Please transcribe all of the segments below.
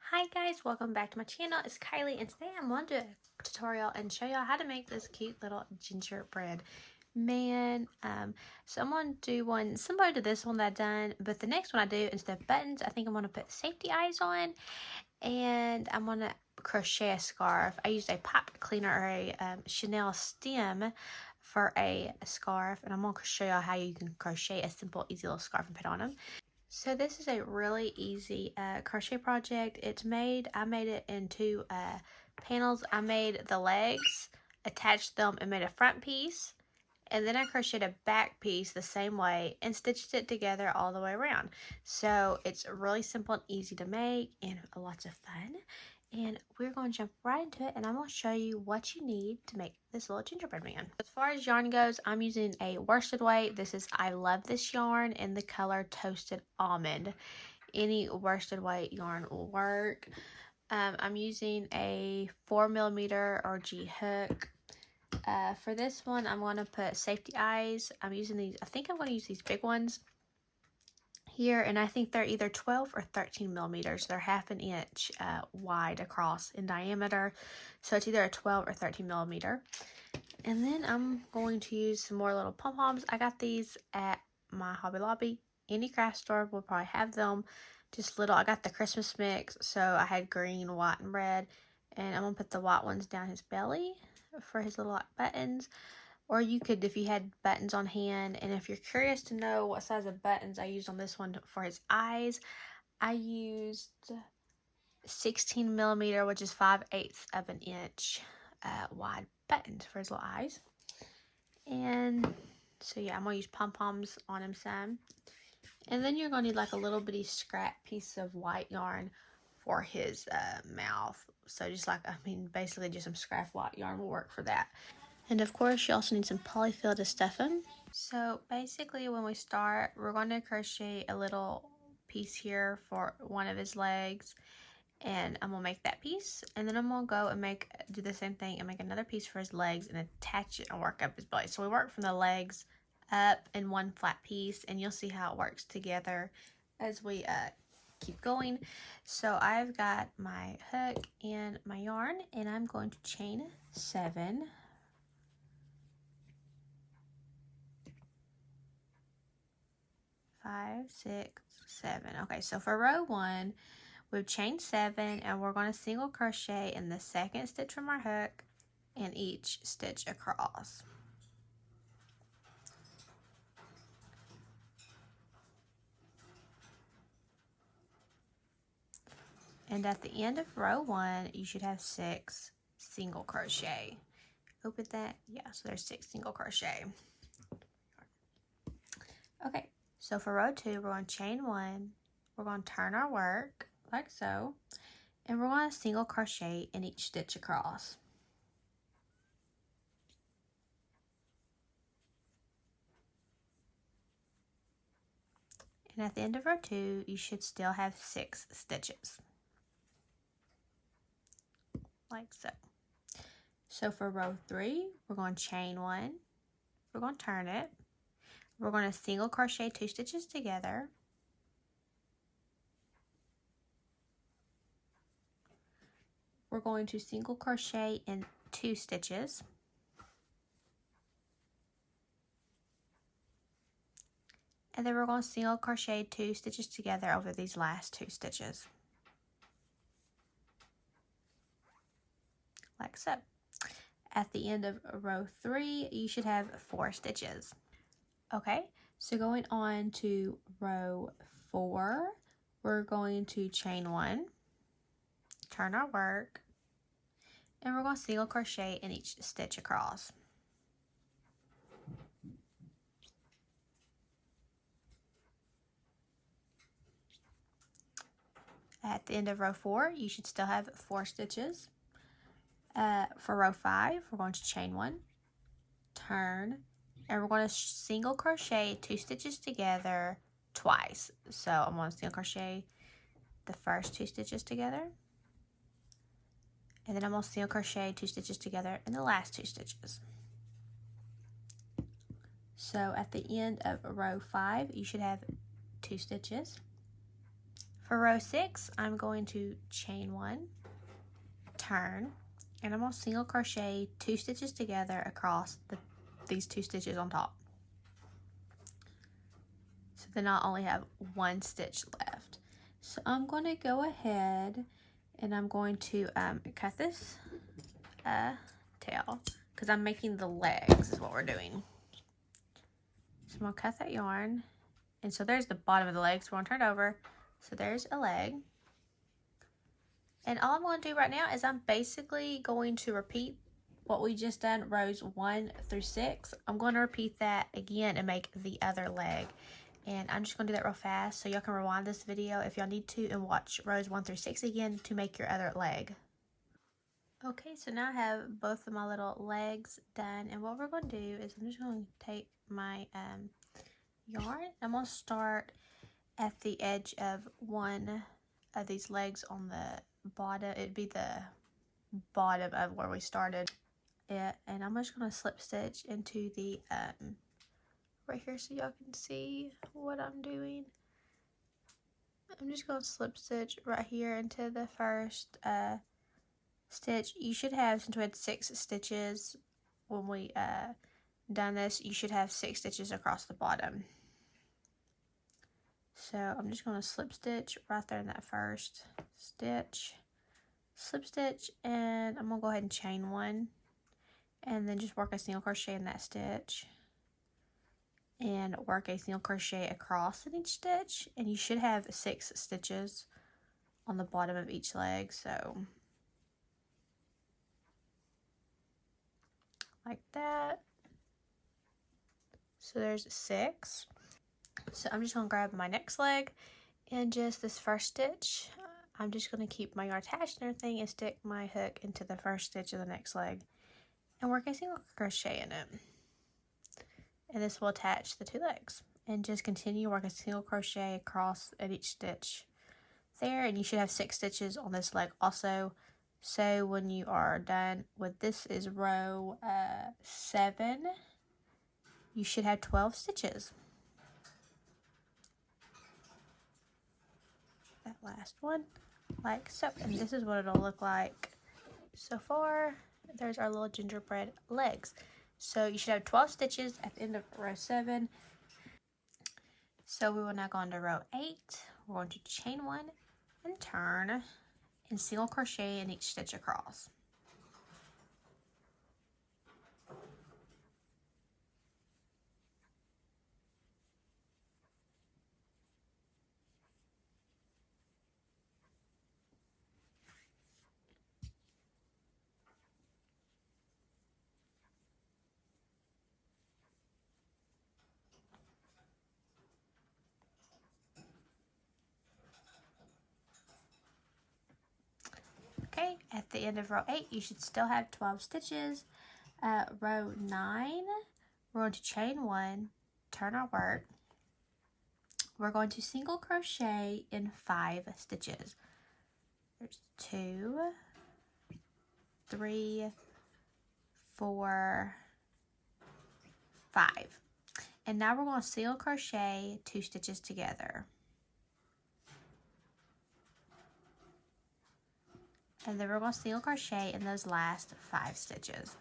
Hi guys, welcome back to my channel. It's Kylie, and today I'm going to do a tutorial and show y'all how to make this cute little gingerbread man. So I'm going to do one similar to this one that I've done, but the next one I do, instead of buttons, I think I'm going to put safety eyes on, and I'm going to crochet a scarf. I used a pop cleaner or a Chanel stem for a scarf, and I'm going to show y'all how you can crochet a simple, easy little scarf and put on them. So this is a really easy crochet project. I made it in two panels. I made the legs, attached them, and made a front piece. And then I crocheted a back piece the same way and stitched it together all the way around. So it's really simple and easy to make and lots of fun. And we're going to jump right into it, and I'm going to show you what you need to make this little gingerbread man. As far as yarn goes, I'm using a worsted weight. I love this yarn in the color Toasted Almond. Any worsted weight yarn will work. I'm using a 4mm RG hook. For this one, I'm going to put safety eyes. I'm using these, I think I'm going to use these big ones here, and I think they're either 12 or 13mm. They're half an inch wide across in diameter, so it's either a 12 or 13mm. And then I'm going to use some more little pom-poms. I got these at my Hobby Lobby. Any craft store will probably have them. Just little, I got the Christmas mix, so I had green, white, and red, and I'm going to put the white ones down his belly for his little buttons. Or you could, if you had buttons on hand, and if you're curious to know what size of buttons I used on this one for his eyes, I used 16mm, which is 5/8 of an inch wide buttons for his little eyes. And so yeah, I'm going to use pom-poms on him some. And then you're going to need like a little bitty scrap piece of white yarn for his mouth. So just like, basically just some scrap white yarn will work for that. And of course, you also need some polyfill to stuff them. So basically, when we start, we're going to crochet a little piece here for one of his legs. And I'm going to make that piece. And then I'm going to go and do the same thing and make another piece for his legs and attach it and work up his belly. So we work from the legs up in one flat piece, and you'll see how it works together as we keep going. So I've got my hook and my yarn, and I'm going to chain 7. 5, 6, 7. Okay, so for row 1, we've chained 7, and we're going to single crochet in the second stitch from our hook and each stitch across. And at the end of row 1, you should have 6 single crochet. Open that. Yeah, so there's 6 single crochet. Okay, so for row 2, we're going to chain 1. We're going to turn our work like so, and we're going to single crochet in each stitch across. And at the end of row 2, you should still have 6 stitches, like so. So for row 3, we're going to chain 1, we're going to turn it, we're going to single crochet 2 stitches together, we're going to single crochet in 2 stitches, and then we're going to single crochet 2 stitches together over these last 2 stitches, like so. At the end of row 3, you should have 4 stitches. Okay, so going on to row 4, we're going to chain 1, turn our work, and we're going to single crochet in each stitch across. At the end of row 4, you should still have 4 stitches. For row 5, we're going to chain 1, turn, and we're going to single crochet 2 stitches together twice. So I'm going to single crochet the first 2 stitches together, and then I'm going to single crochet 2 stitches together in the last 2 stitches. So at the end of row 5, you should have 2 stitches. For row 6, I'm going to chain 1, turn, and I'm going to single crochet 2 stitches together across these 2 stitches on top. So then I'll only have 1 stitch left. So I'm going to go ahead and I'm going to cut this tail, because I'm making the legs is what we're doing. So I'm going to cut that yarn, and so there's the bottom of the leg, so we're going to turn it over. So there's a leg. And all I'm going to do right now is I'm basically going to repeat what we just done, rows 1 through 6. I'm going to repeat that again and make the other leg. And I'm just going to do that real fast so y'all can rewind this video if y'all need to and watch rows 1 through 6 again to make your other leg. Okay, so now I have both of my little legs done, and what we're going to do is I'm just going to take my yarn. I'm going to start at the edge of one of these legs on the bottom. It'd be the bottom of where we started it, and I'm just going to slip stitch into the right here so y'all can see what I'm doing. I'm just going to slip stitch right here into the first stitch. You should have, since we had 6 stitches when we done this, you should have 6 stitches across the bottom. So I'm just going to slip stitch right there in that first stitch, slip stitch, and I'm going to go ahead and chain 1, and then just work a single crochet in that stitch and work a single crochet across in each stitch, and you should have 6 stitches on the bottom of each leg. So like that. So there's 6. So I'm just going to grab my next leg and just this first stitch. I'm just going to keep my yarn attached and everything and stick my hook into the first stitch of the next leg and work a single crochet in it. And this will attach the 2 legs. And just continue work a single crochet across at each stitch there, and you should have 6 stitches on this leg also. So when you are done with this is row 7, you should have 12 stitches. That last one, like so, and this is what it'll look like so far. There's our little gingerbread legs. So you should have 12 stitches at the end of row 7. So we will now go on to row 8. We're going to chain 1 and turn and single crochet in each stitch across. Okay, at the end of row 8, you should still have 12 stitches. Row 9, we're going to chain 1, turn our work. We're going to single crochet in 5 stitches. There's 2, 3, 4, 5. And now we're going to single crochet 2 stitches together. And then we're going to single crochet in those last 5 stitches.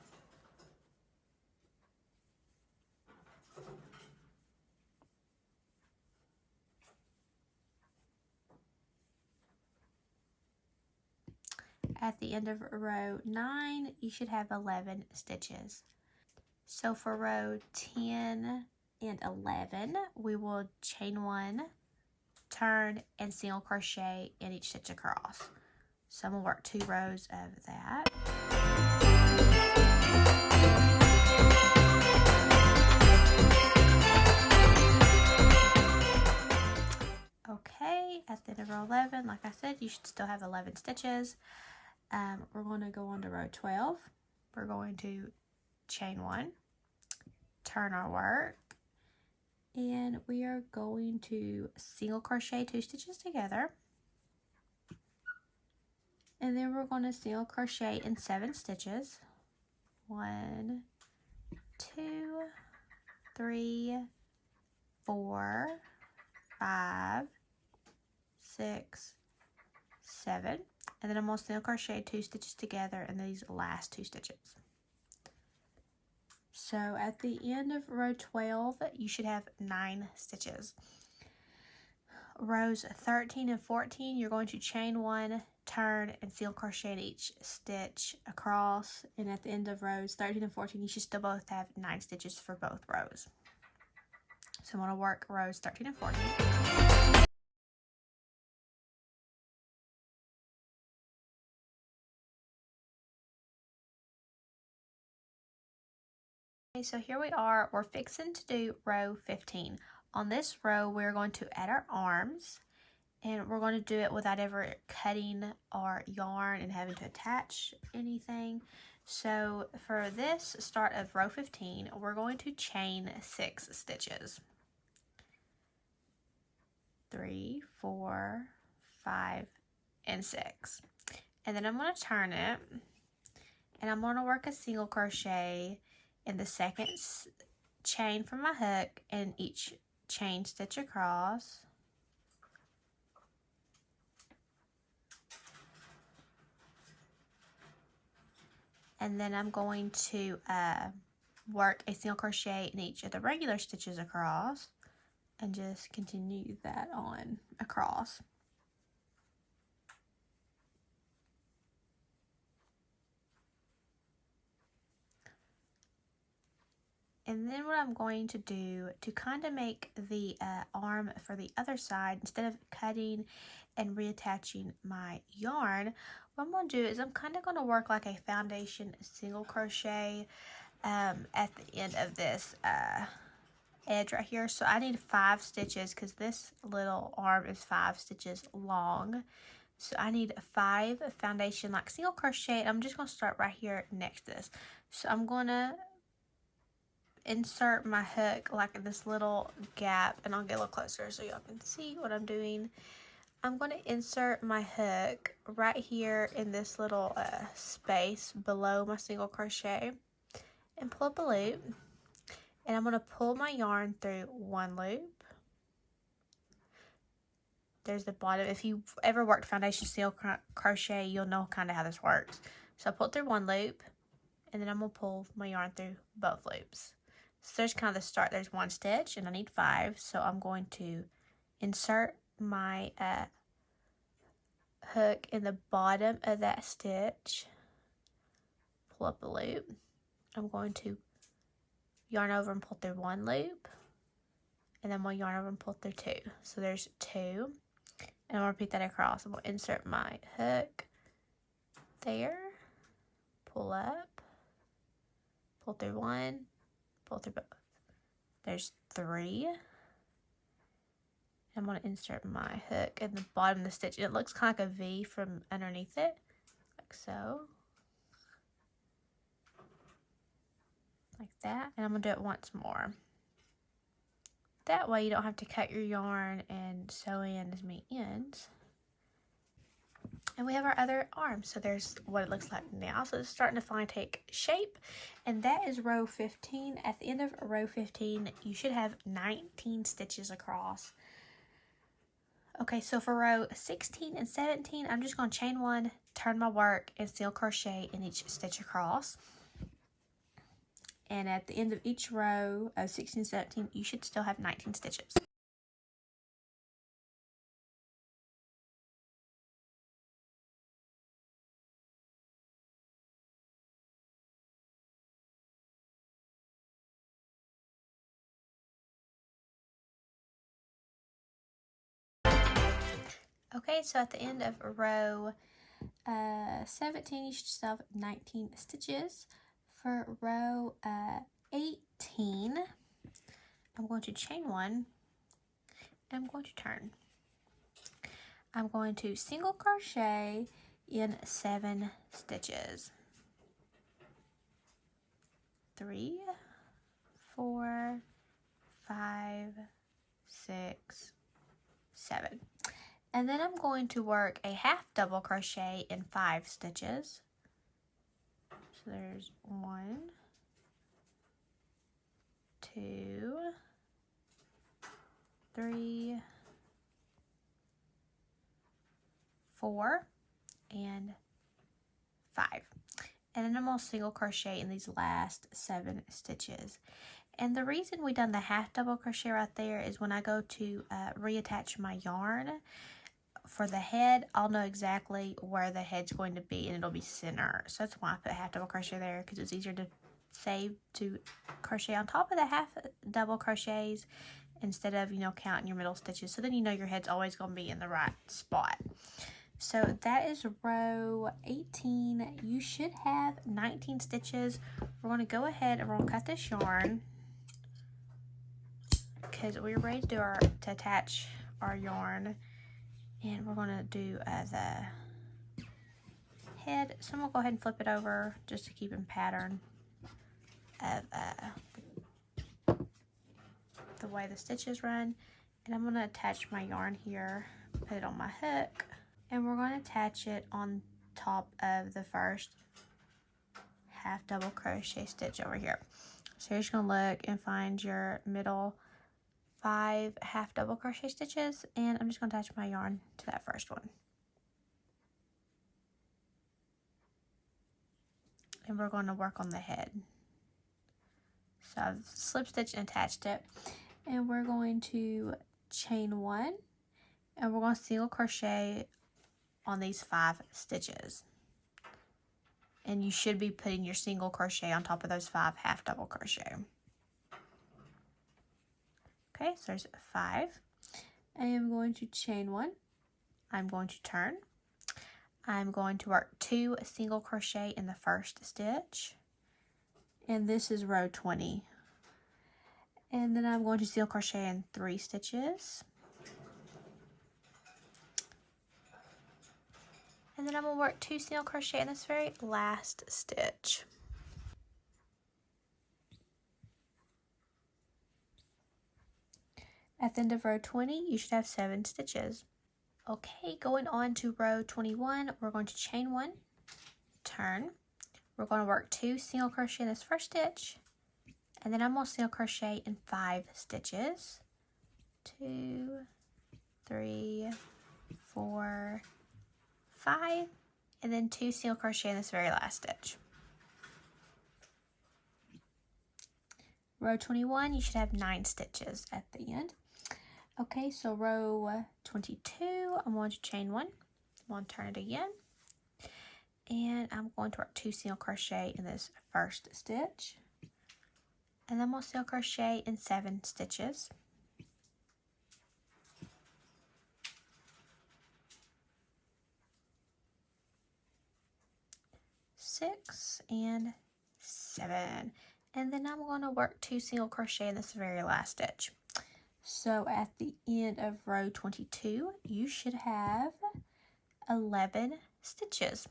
At the end of row 9, you should have 11 stitches. So for row 10 and 11, we will chain 1, turn, and single crochet in each stitch across. So I'm going to work 2 rows of that. Okay, at the end of row 11, like I said, you should still have 11 stitches. We're going to go on to row 12. We're going to chain 1, turn our work, and we are going to single crochet 2 stitches together. And then we're going to single crochet in 7 stitches. 1, 2, 3, 4, 5, 6, 7, and then I'm going to single crochet 2 stitches together in these last 2 stitches. So at the end of row 12, you should have 9 stitches. Rows 13 and 14, you're going to chain 1, turn, and single crochet in each stitch across. And at the end of rows 13 and 14, you should still both have 9 stitches for both rows. So I'm going to work rows 13 and 14. Okay, so here we are. We're fixing to do row 15. On this row, we're going to add our arms, and we're going to do it without ever cutting our yarn and having to attach anything. So for this start of row 15, we're going to chain 6 stitches. 3, 4, 5, and 6. And then I'm going to turn it, and I'm going to work a single crochet in the second chain from my hook and each chain stitch across. And then I'm going to work a single crochet in each of the regular stitches across and just continue that on across. And then what I'm going to do to kind of make the arm for the other side, instead of cutting and reattaching my yarn, what I'm going to do is I'm kind of going to work like a foundation single crochet at the end of this edge right here. So I need 5 stitches because this little arm is 5 stitches long. So I need 5 foundation like single crochet, and I'm just going to start right here next to this. So I'm going to insert my hook like in this little gap, and I'll get a little closer so y'all can see what I'm doing. I'm going to insert my hook right here in this little space below my single crochet and pull up a loop, and I'm going to pull my yarn through 1 loop. There's the bottom. If you've ever worked foundation single crochet, you'll know kind of how this works. So I pull through 1 loop, and then I'm going to pull my yarn through both loops. So there's kind of the start. There's 1 stitch, and I need 5. So I'm going to insert my hook in the bottom of that stitch, pull up a loop. I'm going to yarn over and pull through 1 loop, and then we'll yarn over and pull through 2. So there's 2, and I'll repeat that across. I'm going to insert my hook there, pull up, pull through 1, pull through both. There's 3. I'm going to insert my hook at the bottom of the stitch. It looks kind of like a V from underneath it, like so. Like that. And I'm going to do it once more. That way you don't have to cut your yarn and sew in as many ends. And we have our other arm. So there's what it looks like now. So it's starting to finally take shape. And that is row 15. At the end of row 15, you should have 19 stitches across. Okay, so for row 16 and 17, I'm just going to chain 1, turn my work, and single crochet in each stitch across. And at the end of each row of 16 and 17, you should still have 19 stitches. Okay, so at the end of row 17, you should still have 19 stitches. For row 18, I'm going to chain 1, and I'm going to turn. I'm going to single crochet in 7 stitches. 3, 4, 5, 6, 7. And then I'm going to work a half double crochet in 5 stitches. So there's 1, 2, 2, 3, 4, and 5. And then I'm going to single crochet in these last 7 stitches. And the reason we done the half double crochet right there is when I go to reattach my yarn for the head, I'll know exactly where the head's going to be, and it'll be center. So that's why I put half double crochet there, because it's easier to save to crochet on top of the half double crochets instead of, you know, counting your middle stitches. So then you know your head's always going to be in the right spot. So that is row 18. You should have 19 stitches. We're going to go ahead and we're going to cut this yarn because we're ready to do to attach our yarn. And we're going to do the head. So I'm going to go ahead and flip it over just to keep in pattern of the way the stitches run. And I'm going to attach my yarn here, put it on my hook, and we're going to attach it on top of the first half double crochet stitch over here. So you're just going to look and find your middle 5 half double crochet stitches, and I'm just going to attach my yarn to that first one. And we're going to work on the head. So I've slip stitched and attached it, and we're going to chain 1, and we're going to single crochet on these 5 stitches. And you should be putting your single crochet on top of those 5 half double crochet. Okay, so there's 5. I am going to chain 1. I'm going to turn. I'm going to work 2 single crochet in the first stitch. And this is row 20. And then I'm going to single crochet in 3 stitches. And then I'm going to work 2 single crochet in this very last stitch. At the end of row 20, you should have 7 stitches. Okay, going on to row 21, we're going to chain 1, turn. We're going to work 2 single crochet in this first stitch, and then I'm going to single crochet in 5 stitches. 2, 3, 4, 5, and then 2 single crochet in this very last stitch. Row 21, you should have 9 stitches at the end. Okay, so row 22, I'm going to chain 1. I'm going to turn it again. And I'm going to work 2 single crochet in this first stitch. And then we'll single crochet in 7 stitches. Six and 7. And then I'm going to work 2 single crochet in this very last stitch. So at the end of row 22, you should have 11 stitches.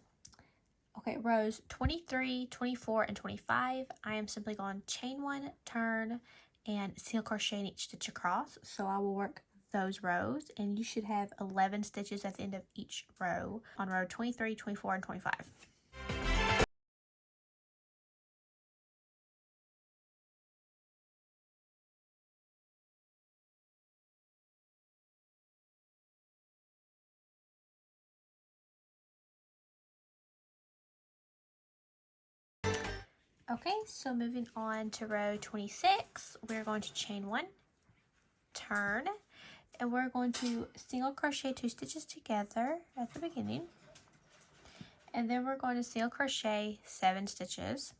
Okay, rows 23, 24, and 25, I am simply going to chain 1, turn, and single crochet in each stitch across. So I will work those rows, and you should have 11 stitches at the end of each row on row 23, 24, and 25. Okay, so moving on to row 26, we're going to chain 1, turn, and we're going to single crochet 2 stitches together at the beginning, and then we're going to single crochet 7 stitches.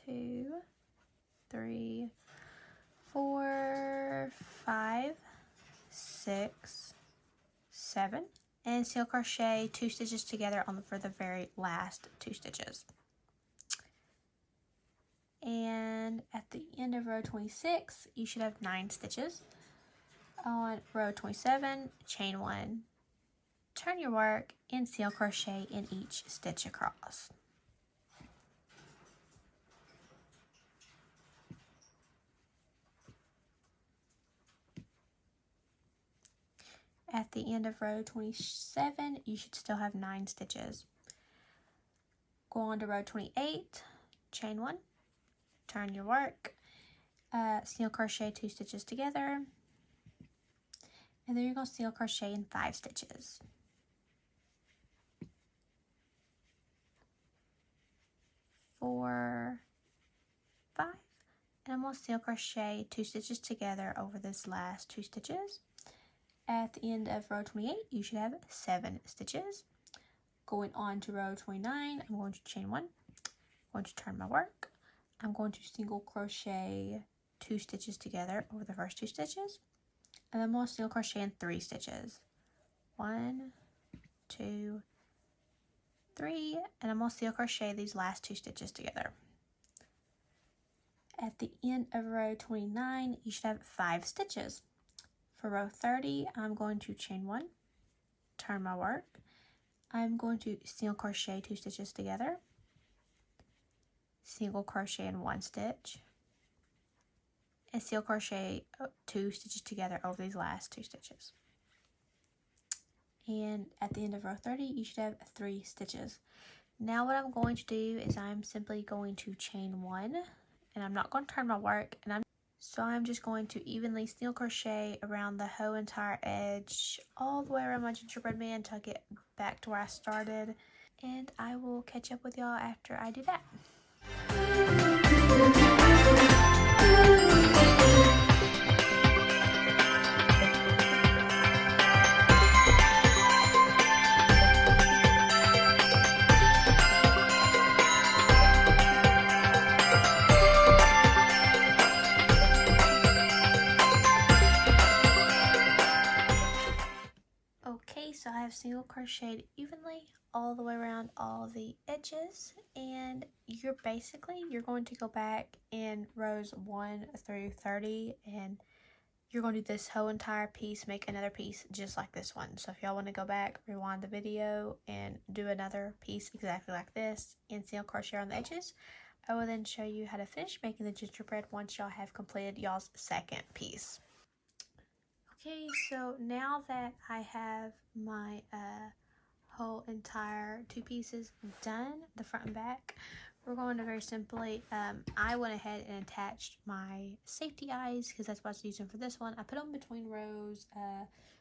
2, 3, 4, 5, 6, 7. And single crochet 2 stitches together for the very last 2 stitches. And at the end of row 26, you should have 9 stitches. On row 27, chain 1, turn your work, and single crochet in each stitch across. At the end of row 27, you should still have 9 stitches. Go on to row 28, chain 1, turn your work, single crochet 2 stitches together, and then you're going to single crochet in 5 stitches. 4, 5, and I'm going to single crochet 2 stitches together over this last 2 stitches. At the end of row 28, you should have 7 stitches. Going on to row 29, I'm going to chain 1. I'm going to turn my work. I'm going to single crochet 2 stitches together over the first 2 stitches, and then I'm going to single crochet in 3 stitches. 1, 2, 3, and I'm going to single crochet these last 2 stitches together. At the end of row 29, you should have 5 stitches. For row 30, I'm going to chain 1, turn my work. I'm going to single crochet 2 stitches together, single crochet in 1 stitch, and single crochet 2 stitches together over these last 2 stitches. And at the end of row 30, you should have 3 stitches. Now what I'm going to do is I'm simply going to chain 1, and I'm not going to turn my work, and so I'm just going to evenly single crochet around the whole entire edge, all the way around my gingerbread man until I get back to where I started. And I will catch up with y'all after I do that. Okay, so I have single crocheted evenly all the way around all the edges, and you're going to go back in rows 1 through 30, and you're going to do this whole entire piece, make another piece just like this one. So if y'all want to go back, rewind the video and do another piece exactly like this and single crochet on the edges, I will then show you how to finish making the gingerbread once y'all have completed y'all's second piece. Okay, so now that I have my whole entire 2 pieces done, the front and back, we're going to very simply, I went ahead and attached my safety eyes because that's what I was using for this one. I put them between rows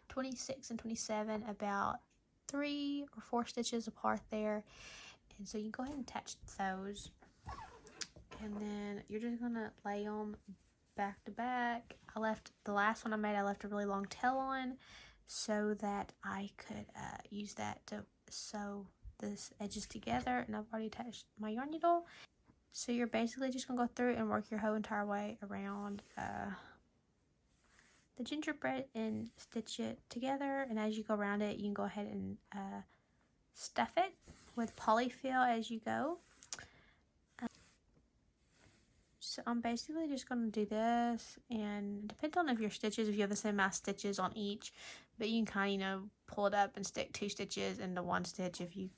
26 and 27, about 3 or 4 stitches apart there. And so you can go ahead and attach those. And then you're just going to lay them back to back. The last one I made, I left a really long tail on so that I could use that to sew this edges together, and I've already attached my yarn needle. So you're basically just gonna go through and work your whole entire way around the gingerbread and stitch it together, and as you go around it, you can go ahead and stuff it with polyfill as you go. So I'm basically just going to do this, and depends on if your stitches, if you have the same amount of stitches on each, but you can kind of, pull it up and stick 2 stitches into 1 stitch if you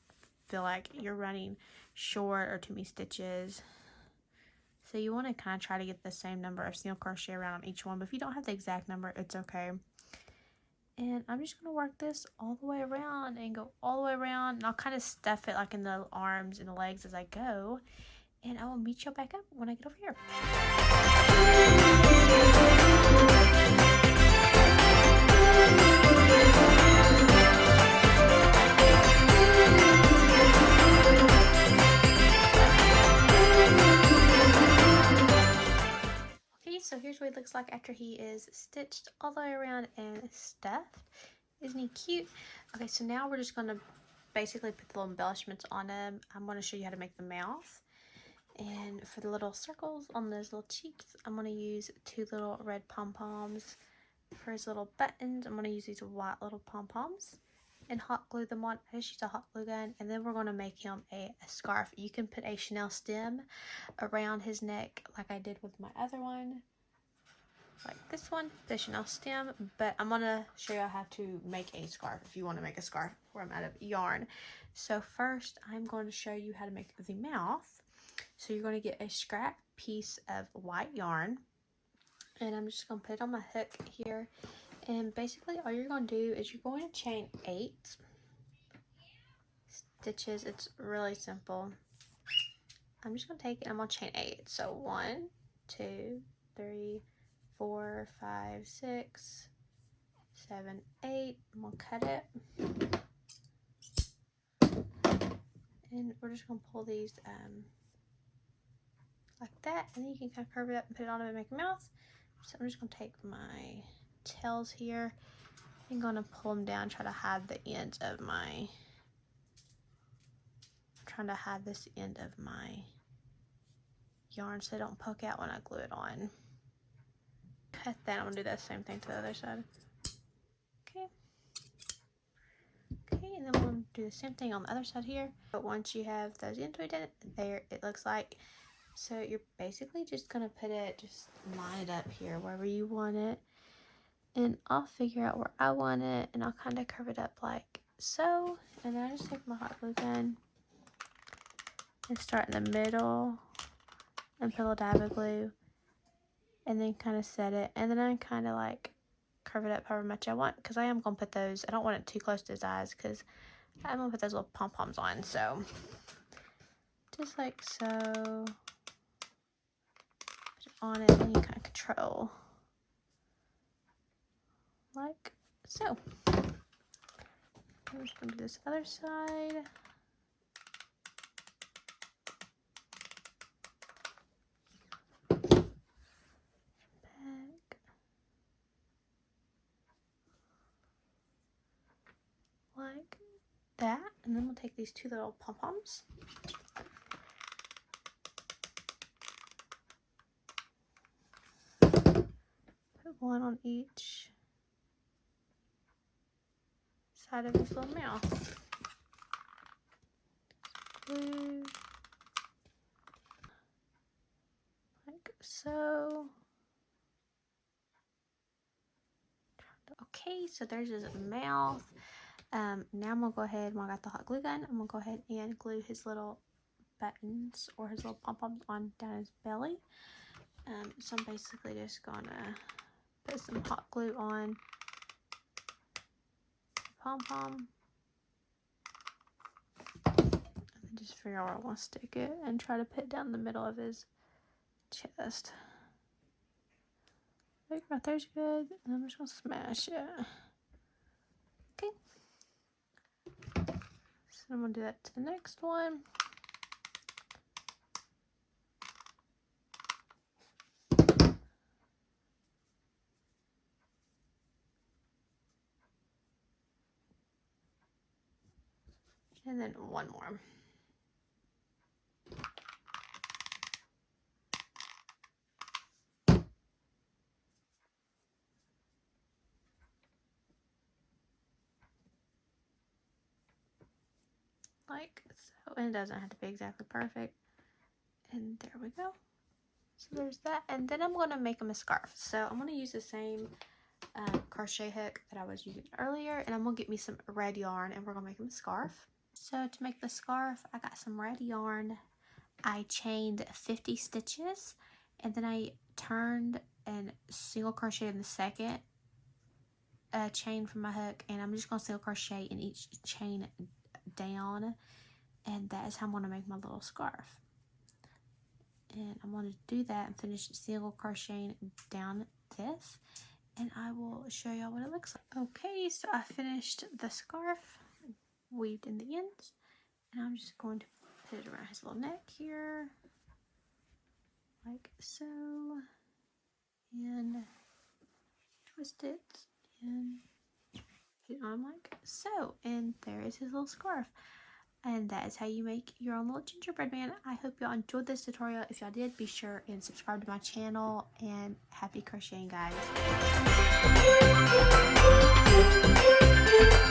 feel like you're running short or too many stitches. So you want to kind of try to get the same number of single crochet around on each one, but if you don't have the exact number, it's okay. And I'm just going to work this all the way around and go all the way around, and I'll kind of stuff it like in the arms and the legs as I go. And I will meet y'all back up when I get over here. Okay, so here's what he looks like after he is stitched all the way around and stuffed. Isn't he cute? Okay, so now we're just going to basically put the little embellishments on him. I'm going to show you how to make the mouth. And for the little circles on those little cheeks, I'm going to use 2 little red pom-poms. For his little buttons, I'm going to use these white little pom-poms and hot glue them on. I just use a hot glue gun, and then we're going to make him a scarf. You can put a Chanel stem around his neck like I did with my other one, like this one, the Chanel stem, but I'm going to show you how to make a scarf if you want to make a scarf before I'm out of yarn. So first, I'm going to show you how to make the mouth. So you're going to get a scrap piece of white yarn, and I'm just going to put it on my hook here, and basically all you're going to do is you're going to chain 8 stitches. It's really simple. I'm just going to take it and I'm going to chain 8. So 1, 2, 3, 4, 5, 6, 7, 8. I'm going to cut it. And we're just going to pull these like that. And then you can kind of curve it up and put it on and make a mouth. So I'm just going to take my tails here. I'm going to pull them down, try to hide the ends of my... trying to hide this end of my yarn so they don't poke out when I glue it on. Cut that. I'm going to do that same thing to the other side. Okay. Okay, and then we're going to do the same thing on the other side here. But once you have those ends done, there it looks like. So you're basically just going to put it, just line it up here wherever you want it. And I'll figure out where I want it, and I'll kind of curve it up like so. And then I just take my hot glue gun and start in the middle and put a little dab of glue. And then kind of set it. And then I kind of like curve it up however much I want, because I am going to put those, I don't want it too close to his eyes because I'm going to put those little pom-poms on. So just like so. Put it on it, and you kind of control. Like so. I'm just going to do this other side. Back. Like that. And then we'll take these two little pom-poms. Put one on each side of his little mouth. Glue. Like so. Okay, so there's his mouth. Now I'm going to go ahead, when I got the hot glue gun, I'm going to go ahead and glue his little buttons or his little pom-poms on down his belly. So I'm basically just going to put some hot glue on pom-pom. And then just figure out where I want to stick it and try to put it down the middle of his chest. Like right there's good. And I'm just going to smash it. Okay. So I'm going to do that to the next one. And then one more. Like so, and it doesn't have to be exactly perfect. And there we go. So there's that. And then I'm going to make him a scarf. So I'm going to use the same crochet hook that I was using earlier, and I'm going to get me some red yarn, and we're going to make him a scarf. So to make the scarf, I got some red yarn. I chained 50 stitches, and then I turned and single crocheted in the second chain from my hook, and I'm just going to single crochet in each chain down, and that is how I'm going to make my little scarf. And I'm going to do that and finish single crocheting down this, and I will show y'all what it looks like. Okay, so I finished the scarf, weaved in the ends, and I'm just going to put it around his little neck here, like so, and twist it and put it on like so, and there is his little scarf. And that is how you make your own little gingerbread man. I hope y'all enjoyed this tutorial. If y'all did, be sure and subscribe to my channel, and happy crocheting, guys.